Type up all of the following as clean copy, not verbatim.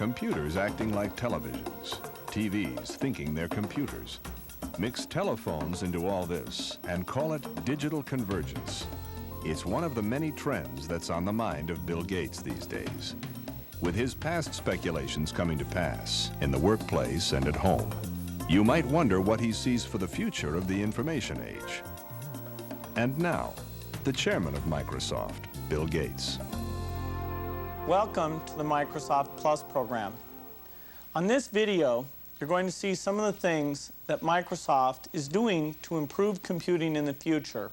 computers acting like televisions, TVs thinking they're computers. Mix telephones into all this and call it digital convergence. It's one of the many trends that's on the mind of Bill Gates these days. With his past speculations coming to pass in the workplace and at home, you might wonder what he sees for the future of the information age. And now, the chairman of Microsoft, Bill Gates. Welcome to the Microsoft Plus program. On this video, you're going to see some of the things that Microsoft is doing to improve computing in the future.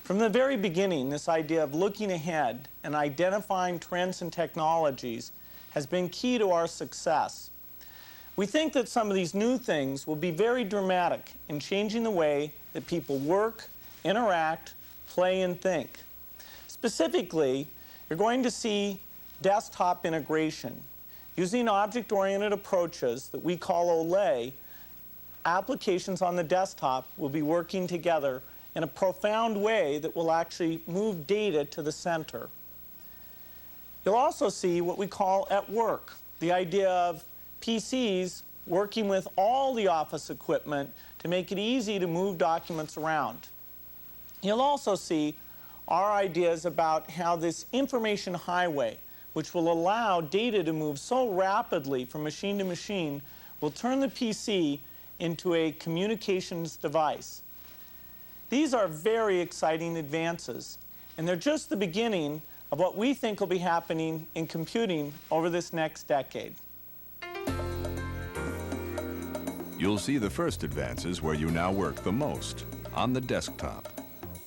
From the very beginning, this idea of looking ahead and identifying trends and technologies has been key to our success. We think that some of these new things will be very dramatic in changing the way that people work, interact, play, and think. Specifically, you're going to see desktop integration. Using object-oriented approaches that we call OLE, applications on the desktop will be working together in a profound way that will actually move data to the center. You'll also see what we call at work, the idea of PCs working with all the office equipment to make it easy to move documents around. You'll also see our ideas about how this information highway, which will allow data to move so rapidly from machine to machine, will turn the PC into a communications device. These are very exciting advances, and they're just the beginning of what we think will be happening in computing over this next decade. You'll see the first advances where you now work the most, on the desktop.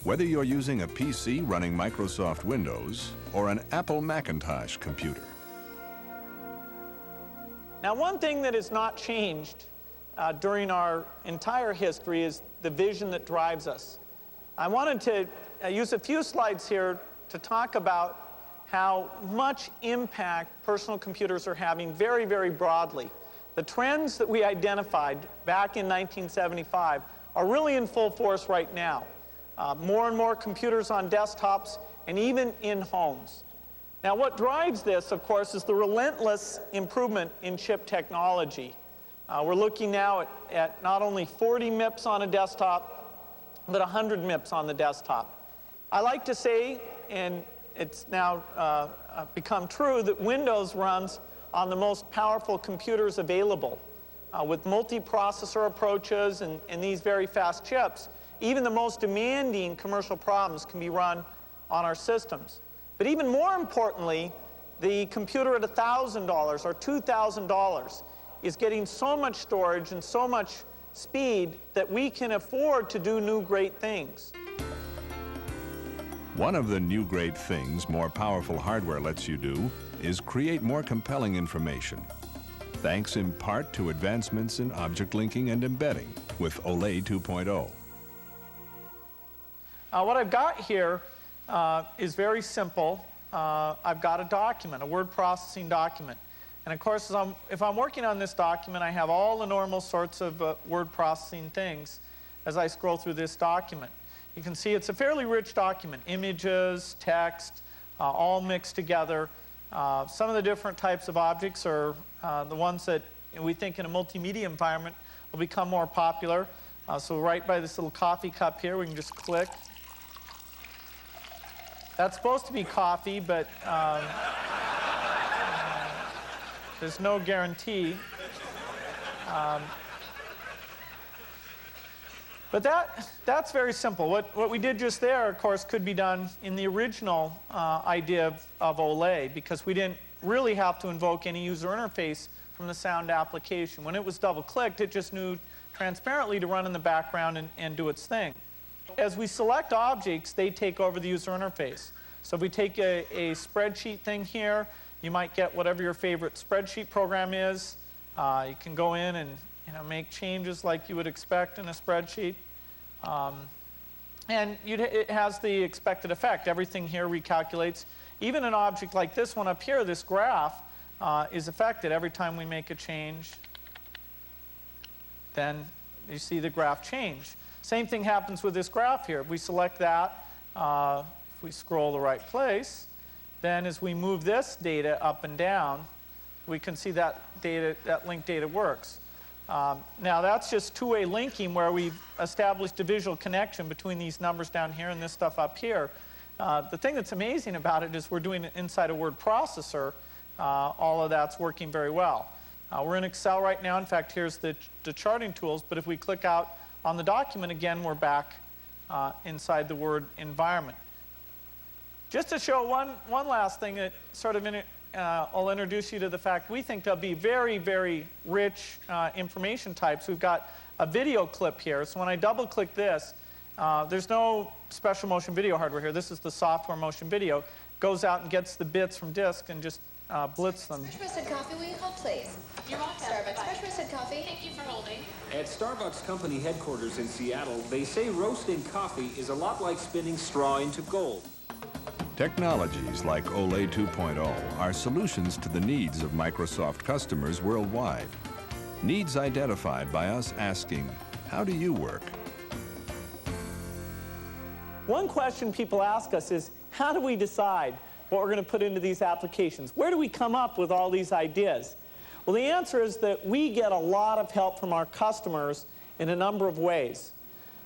Whether you're using a PC running Microsoft Windows or an Apple Macintosh computer. Now, one thing that has not changed during our entire history is the vision that drives us. I wanted to use a few slides here to talk about how much impact personal computers are having very, very broadly. The trends that we identified back in 1975 are really in full force right now. More and more computers on desktops and even in homes. Now, what drives this, of course, is the relentless improvement in chip technology. We're looking now at not only 40 MIPS on a desktop, but 100 MIPS on the desktop. I like to say, and it's now become true, that Windows runs on the most powerful computers available. With multi-processor approaches and these very fast chips, even the most demanding commercial problems can be run on our systems. But even more importantly, the computer at $1,000 or $2,000 is getting so much storage and so much speed that we can afford to do new great things. One of the new great things more powerful hardware lets you do is create more compelling information, thanks in part to advancements in object linking and embedding with OLE 2.0. What I've got here is very simple. I've got a document, a word processing document. And of course, if I'm working on this document, I have all the normal sorts of word processing things as I scroll through this document. You can see it's a fairly rich document, images, text, all mixed together. Some of the different types of objects are the ones that we think in a multimedia environment will become more popular. So right by this little coffee cup here, we can just click. That's supposed to be coffee, but there's no guarantee. But that's very simple. What we did just there, of course, could be done in the original idea of OLE, because we didn't really have to invoke any user interface from the sound application. When it was double-clicked, it just knew transparently to run in the background and do its thing. As we select objects, they take over the user interface. So if we take a spreadsheet thing here, you might get whatever your favorite spreadsheet program is. You can go in and make changes like you would expect in a spreadsheet. And it has the expected effect. Everything here recalculates. Even an object like this one up here, this graph, is affected every time we make a change. Then you see the graph change. Same thing happens with this graph here. If we select that, if we scroll the right place, then as we move this data up and down, we can see that data, that linked data works. Now that's just two-way linking where we've established a visual connection between these numbers down here and this stuff up here. The thing that's amazing about it is we're doing it inside a word processor. All of that's working very well. We're in Excel right now. In fact, here's the charting tools. But if we click out on the document again, we're back inside the Word environment. Just to show one last thing that sort of I'll introduce you to the fact we think there'll be very, very rich information types. We've got a video clip here. So when I double-click this, there's no special motion video hardware here. This is the software motion video. Goes out and gets the bits from disk and just blitz them. Fresh roasted coffee, will you hold, please? You're welcome. Starbucks fresh roasted coffee. Thank you for holding. At Starbucks company headquarters in Seattle, they say roasting coffee is a lot like spinning straw into gold. Technologies like Olay 2.0 are solutions to the needs of Microsoft customers worldwide. Needs identified by us asking, how do you work? One question people ask us is, how do we decide what we're going to put into these applications? Where do we come up with all these ideas? Well, the answer is that we get a lot of help from our customers in a number of ways.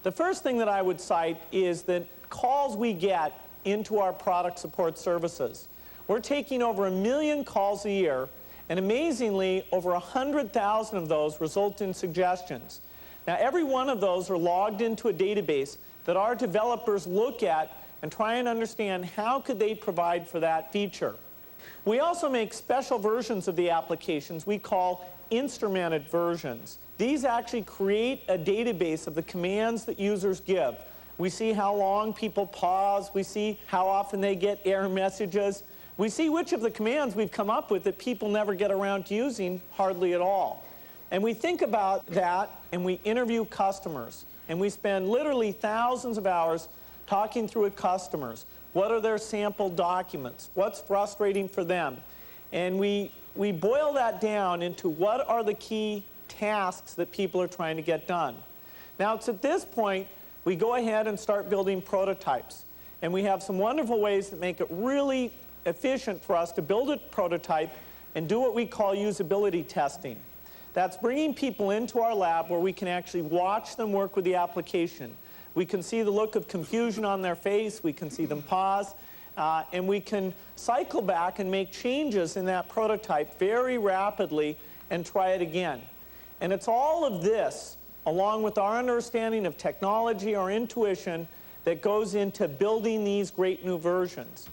The first thing that I would cite is the calls we get into our product support services. We're taking over 1 million calls a year, and amazingly, over 100,000 of those result in suggestions. Now, every one of those are logged into a database that our developers look at and try and understand how could they provide for that feature. We also make special versions of the applications we call instrumented versions. These actually create a database of the commands that users give. We see how long people pause. We see how often they get error messages. We see which of the commands we've come up with that people never get around to using hardly at all. And we think about that, and we interview customers. And we spend literally thousands of hours talking through with customers. What are their sample documents? What's frustrating for them? And we boil that down into what are the key tasks that people are trying to get done. Now, it's at this point we go ahead and start building prototypes. And we have some wonderful ways that make it really efficient for us to build a prototype and do what we call usability testing. That's bringing people into our lab where we can actually watch them work with the application. We can see the look of confusion on their face. We can see them pause. And we can cycle back and make changes in that prototype very rapidly and try it again. And it's all of this, along with our understanding of technology, our intuition, that goes into building these great new versions.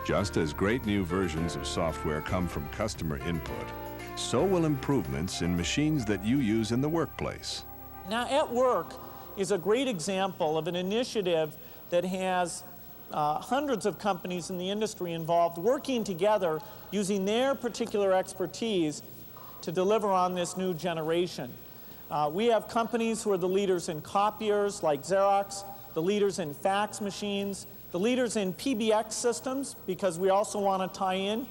Just as great new versions of software come from customer input, so will improvements in machines that you use in the workplace. Now, at work is a great example of an initiative that has hundreds of companies in the industry involved working together using their particular expertise to deliver on this new generation. We have companies who are the leaders in copiers like Xerox, the leaders in fax machines, the leaders in PBX systems, because we also want to tie in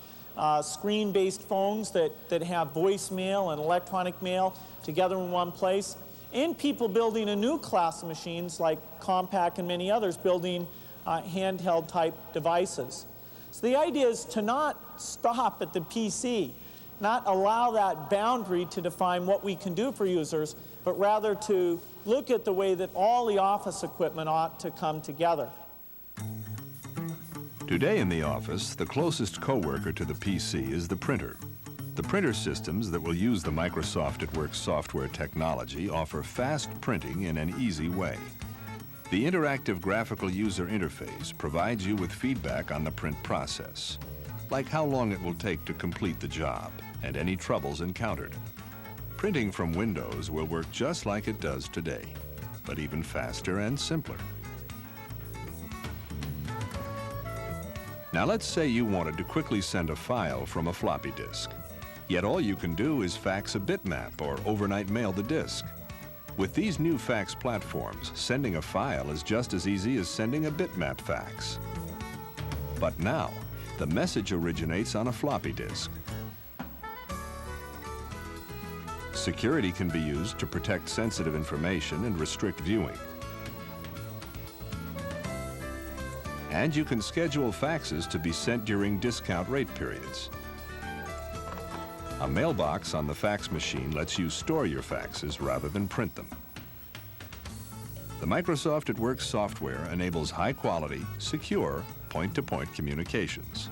screen-based phones that have voicemail and electronic mail together in one place, and people building a new class of machines like Compaq and many others building handheld-type devices. So the idea is to not stop at the PC, not allow that boundary to define what we can do for users, but rather to look at the way that all the office equipment ought to come together. Today in the office, the closest coworker to the PC is the printer. The printer systems that will use the Microsoft at Work software technology offer fast printing in an easy way. The interactive graphical user interface provides you with feedback on the print process, like how long it will take to complete the job and any troubles encountered. Printing from Windows will work just like it does today, but even faster and simpler. Now let's say you wanted to quickly send a file from a floppy disk. Yet all you can do is fax a bitmap or overnight mail the disk. With these new fax platforms, sending a file is just as easy as sending a bitmap fax. But now, the message originates on a floppy disk. Security can be used to protect sensitive information and restrict viewing. And you can schedule faxes to be sent during discount rate periods. A mailbox on the fax machine lets you store your faxes rather than print them. The Microsoft at Work software enables high-quality, secure, point-to-point communications.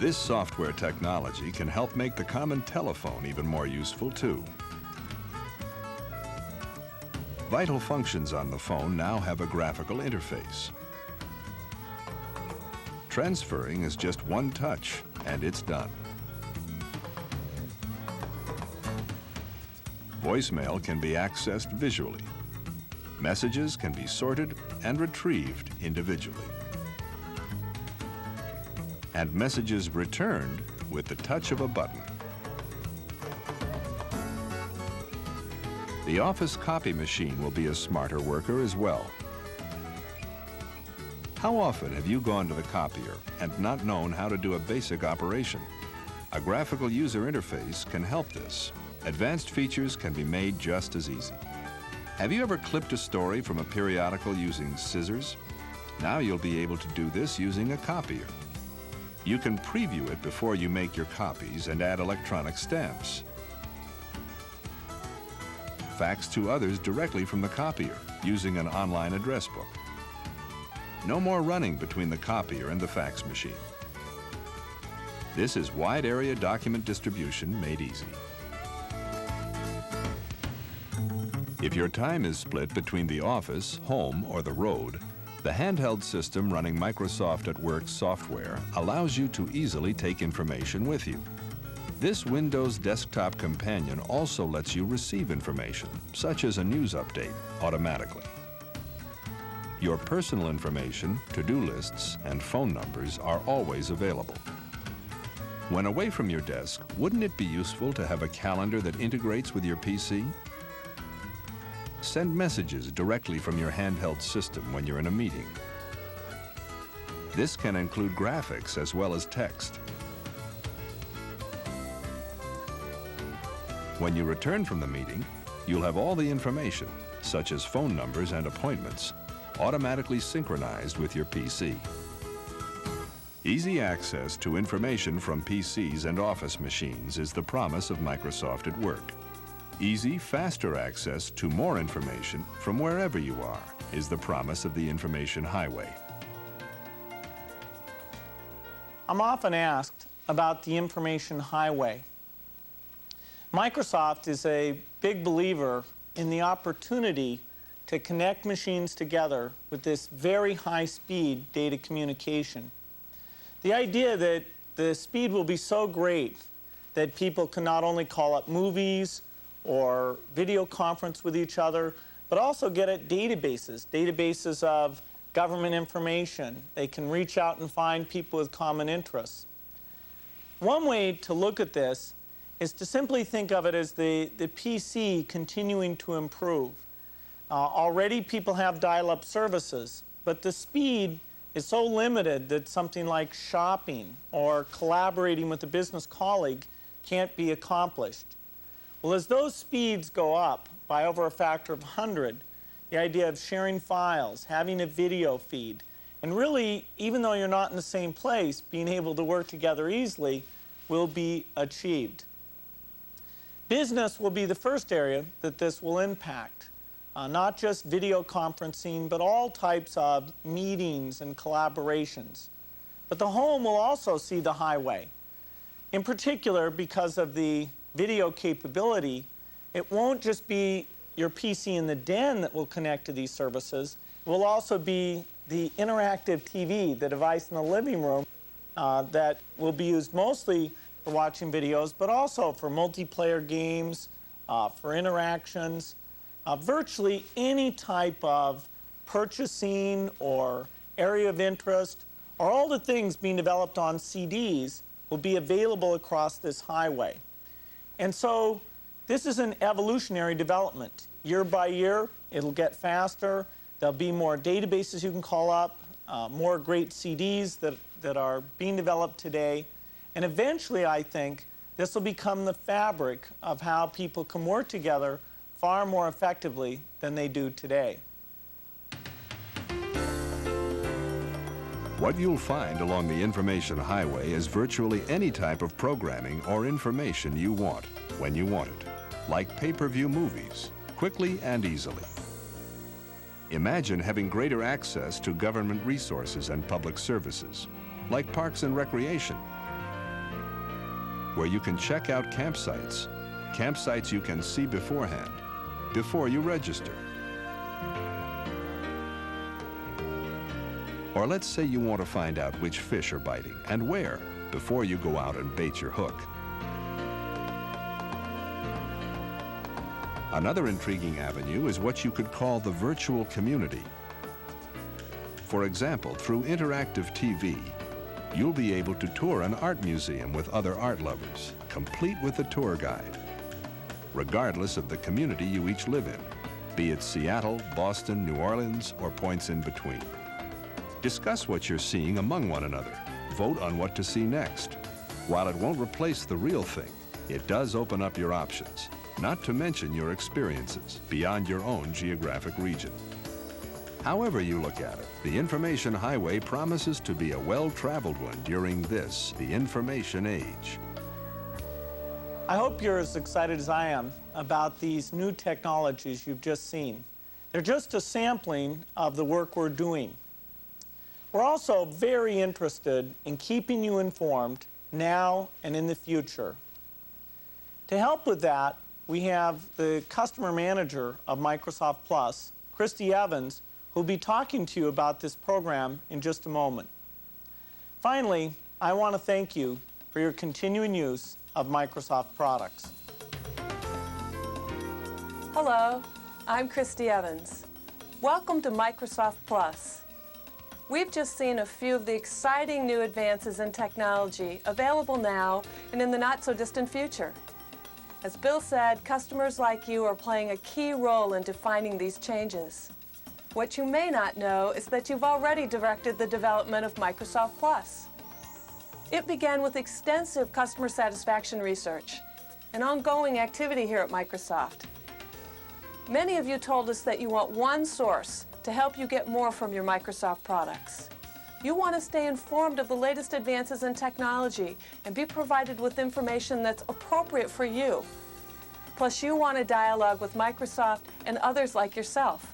This software technology can help make the common telephone even more useful, too. Vital functions on the phone now have a graphical interface. Transferring is just one touch, and it's done. Voicemail can be accessed visually. Messages can be sorted and retrieved individually. And messages returned with the touch of a button. The office copy machine will be a smarter worker as well. How often have you gone to the copier and not known how to do a basic operation? A graphical user interface can help this. Advanced features can be made just as easy. Have you ever clipped a story from a periodical using scissors? Now you'll be able to do this using a copier. You can preview it before you make your copies and add electronic stamps. Fax to others directly from the copier using an online address book. No more running between the copier and the fax machine. This is wide area document distribution made easy. If your time is split between the office, home, or the road, the handheld system running Microsoft at Work software allows you to easily take information with you. This Windows desktop companion also lets you receive information, such as a news update, automatically. Your personal information, to-do lists, and phone numbers are always available. When away from your desk, wouldn't it be useful to have a calendar that integrates with your PC? Send messages directly from your handheld system when you're in a meeting. This can include graphics as well as text. When you return from the meeting, you'll have all the information, such as phone numbers and appointments, automatically synchronized with your PC. Easy access to information from PCs and office machines is the promise of Microsoft at Work. Easy, faster access to more information from wherever you are is the promise of the information highway. I'm often asked about the information highway. Microsoft is a big believer in the opportunity to connect machines together with this very high-speed data communication. The idea that the speed will be so great that people can not only call up movies or video conference with each other, but also get at databases of government information. They can reach out and find people with common interests. One way to look at this is to simply think of it as the PC continuing to improve. Already people have dial-up services, but the speed is so limited that something like shopping or collaborating with a business colleague can't be accomplished. Well, as those speeds go up by over a factor of 100, the idea of sharing files, having a video feed, and really, even though you're not in the same place, being able to work together easily will be achieved. Business will be the first area that this will impact. Not just video conferencing, but all types of meetings and collaborations. But the home will also see the highway. In particular, because of the video capability, it won't just be your PC in the den that will connect to these services. It will also be the interactive TV, the device in the living room that will be used mostly for watching videos, but also for multiplayer games, for interactions. Virtually any type of purchasing or area of interest, or all the things being developed on CDs will be available across this highway. And so this is an evolutionary development. Year by year, it'll get faster. There'll be more databases you can call up, more great CDs that are being developed today. And eventually, I think, this will become the fabric of how people can work together far more effectively than they do today. What you'll find along the information highway is virtually any type of programming or information you want, when you want it, like pay-per-view movies, quickly and easily. Imagine having greater access to government resources and public services, like parks and recreation, where you can check out campsites you can see beforehand, before you register. Or let's say you want to find out which fish are biting and where before you go out and bait your hook. Another intriguing avenue is what you could call the virtual community. For example, through interactive TV, you'll be able to tour an art museum with other art lovers, complete with a tour guide, regardless of the community you each live in, be it Seattle, Boston, New Orleans, or points in between. Discuss what you're seeing among one another. Vote on what to see next. While it won't replace the real thing, it does open up your options, not to mention your experiences beyond your own geographic region. However you look at it, the information highway promises to be a well-traveled one during this, the information age. I hope you're as excited as I am about these new technologies you've just seen. They're just a sampling of the work we're doing. We're also very interested in keeping you informed now and in the future. To help with that, we have the customer manager of Microsoft Plus, Christy Evans, who'll be talking to you about this program in just a moment. Finally, I want to thank you for your continuing use of Microsoft products. Hello, I'm Christy Evans. Welcome to Microsoft Plus. We've just seen a few of the exciting new advances in technology available now and in the not-so-distant future. As Bill said, customers like you are playing a key role in defining these changes. What you may not know is that you've already directed the development of Microsoft Plus. It began with extensive customer satisfaction research, an ongoing activity here at Microsoft. Many of you told us that you want one source to help you get more from your Microsoft products. You want to stay informed of the latest advances in technology and be provided with information that's appropriate for you. Plus, you want to dialogue with Microsoft and others like yourself.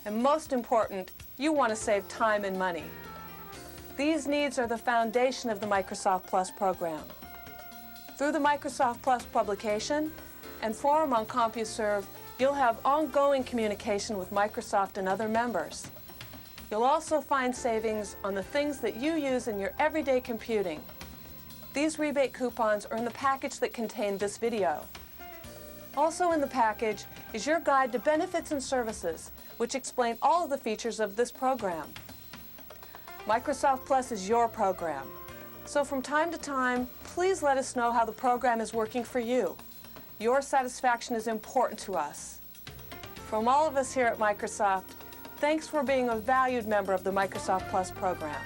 And most important, you want to save time and money. These needs are the foundation of the Microsoft Plus program. Through the Microsoft Plus publication and forum on CompuServe, you'll have ongoing communication with Microsoft and other members. You'll also find savings on the things that you use in your everyday computing. These rebate coupons are in the package that contained this video. Also in the package is your guide to benefits and services, which explain all of the features of this program. Microsoft Plus is your program. So from time to time, please let us know how the program is working for you. Your satisfaction is important to us. From all of us here at Microsoft, thanks for being a valued member of the Microsoft Plus program.